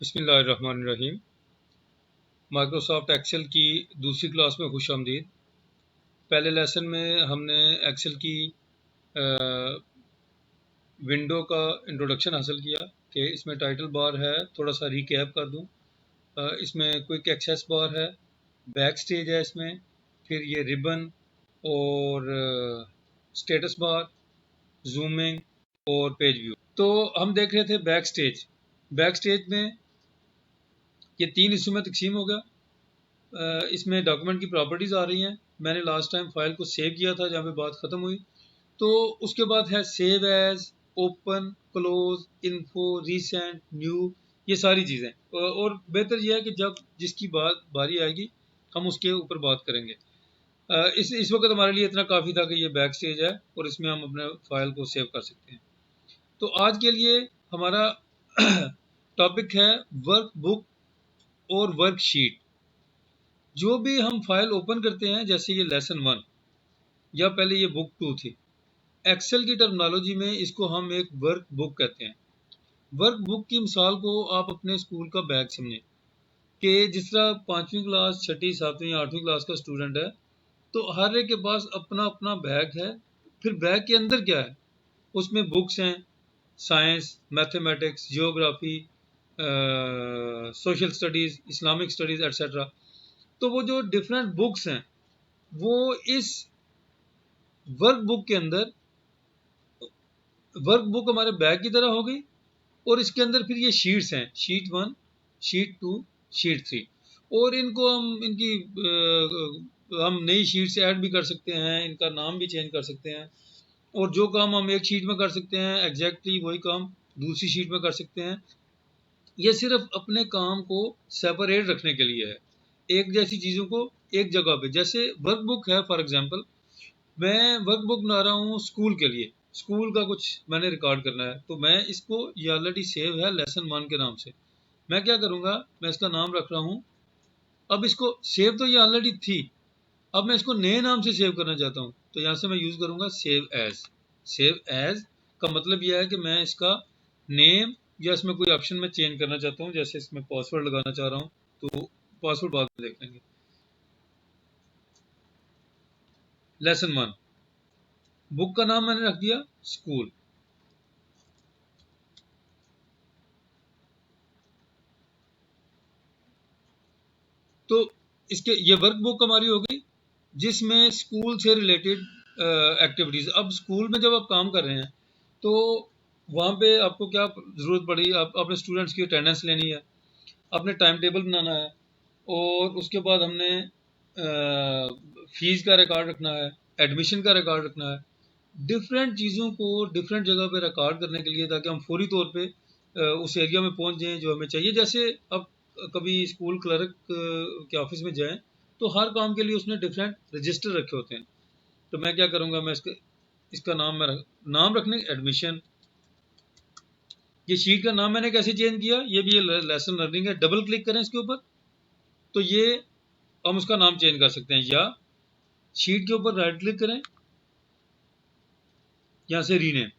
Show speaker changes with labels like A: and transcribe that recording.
A: बिस्मिल्लाहिर्रहमानिर्रहीम। Microsoft Excel की दूसरी क्लास में खुश आमदीद। पहले लेसन में हमने एक्सेल की विंडो का इंट्रोडक्शन हासिल किया कि इसमें टाइटल बार है। थोड़ा सा रिकैप कर दूं। इसमें क्विक एक्सेस बार है, बैक स्टेज है इसमें, फिर ये रिबन और स्टेटस बार, जूमिंग और पेज व्यू। तो हम देख रहे थे बैक स्टेज। बैक स्टेज में ये 3 हिस्सों में तकसीम हो गया। इसमें डॉक्यूमेंट की प्रॉपर्टीज़ आ रही हैं। मैंने लास्ट टाइम फाइल को सेव किया था जहाँ पे बात ख़त्म हुई। तो उसके बाद है save as, open, close, info, recent, new, ये सारी चीज़ें। और बेहतर यह है कि जब जिसकी बारी आएगी हम उसके ऊपर बात करेंगे। इस वक्त हमारे लिए इतना काफ़ी था कि ये बैक स्टेज है और इसमें हम अपने फाइल को सेव कर सकते हैं। तो आज के लिए हमारा टॉपिक है वर्कबुक और वर्कशीट। जो भी हम फाइल ओपन करते हैं, जैसे ये लेसन 1 या पहले ये बुक 2 थी, एक्सेल की टर्मिनोलॉजी में इसको हम एक वर्क बुक कहते हैं। वर्क बुक की मिसाल को आप अपने स्कूल का बैग समझें कि जिस तरह 5वीं क्लास, 6ठी, 7वीं, 8वीं क्लास का स्टूडेंट है तो हर एक के पास अपना अपना बैग है। फिर बैग के अंदर क्या है? उसमें बुक्स हैं, science, mathematics, geography, social studies, Islamic studies etcetera. तो वो जो डिफरेंट बुक्स हैं वो इस वर्कबुक के अंदर, वर्कबुक हमारे बैग की तरह हो गई और इसके अंदर फिर ये शीट्स हैं, शीट 1, शीट 2, शीट 3। और इनको हम नई शीट से ऐड भी कर सकते हैं, इनका नाम भी चेंज कर सकते हैं। और जो काम हम एक शीट में कर सकते हैं एग्जैक्टली वही काम दूसरी शीट में कर सकते हैं। ये सिर्फ अपने काम को सेपरेट रखने के लिए है, एक जैसी चीज़ों को एक जगह पे। जैसे वर्कबुक है, फॉर एग्जांपल मैं वर्कबुक बना रहा हूँ स्कूल के लिए, स्कूल का कुछ मैंने रिकॉर्ड करना है, तो मैं इसको, ये ऑलरेडी सेव है लेसन 1 के नाम से। मैं क्या करूँगा, मैं इसका नाम रख रहा हूँ। अब इसको सेव तो ये ऑलरेडी थी, अब मैं इसको नए नाम से सेव करना चाहता हूँ, तो यहाँ से मैं यूज़ करूँगा सेव एज। सेव एज का मतलब यह है कि मैं इसका नेम या इसमें कोई ऑप्शन में चेंज करना चाहता हूँ। जैसे इसमें पासवर्ड लगाना चाह रहा हूँ तो पासवर्ड बाद में देख लेंगे। लेसन 1, बुक का नाम मैंने रख दिया स्कूल। तो इसके ये वर्कबुक हमारी हो गई जिसमें स्कूल से रिलेटेड एक्टिविटीज़। अब स्कूल में जब आप काम कर रहे हैं तो वहाँ पे आपको क्या ज़रूरत पड़ी, आप अपने स्टूडेंट्स की अटेंडेंस लेनी है, अपने टाइम टेबल बनाना है, और उसके बाद हमने फ़ीस का रिकॉर्ड रखना है, एडमिशन का रिकॉर्ड रखना है। डिफरेंट चीज़ों को डिफरेंट जगह पे रिकॉर्ड करने के लिए, ताकि हम फौरी तौर पे उस एरिया में पहुंच जाएं जो हमें चाहिए। जैसे अब कभी स्कूल क्लर्क के ऑफिस में जाएं तो हर काम के लिए उसने डिफरेंट रजिस्टर रखे होते हैं। तो मैं क्या करूँगा, मैं इसका नाम नाम रखने एडमिशन। ये शीट का नाम मैंने कैसे चेंज किया, ये भी ये लेसन लर्निंग है। डबल क्लिक करें इसके ऊपर तो ये हम उसका नाम चेंज कर सकते हैं, या शीट के ऊपर राइट क्लिक करें, यहाँ से रीनेम।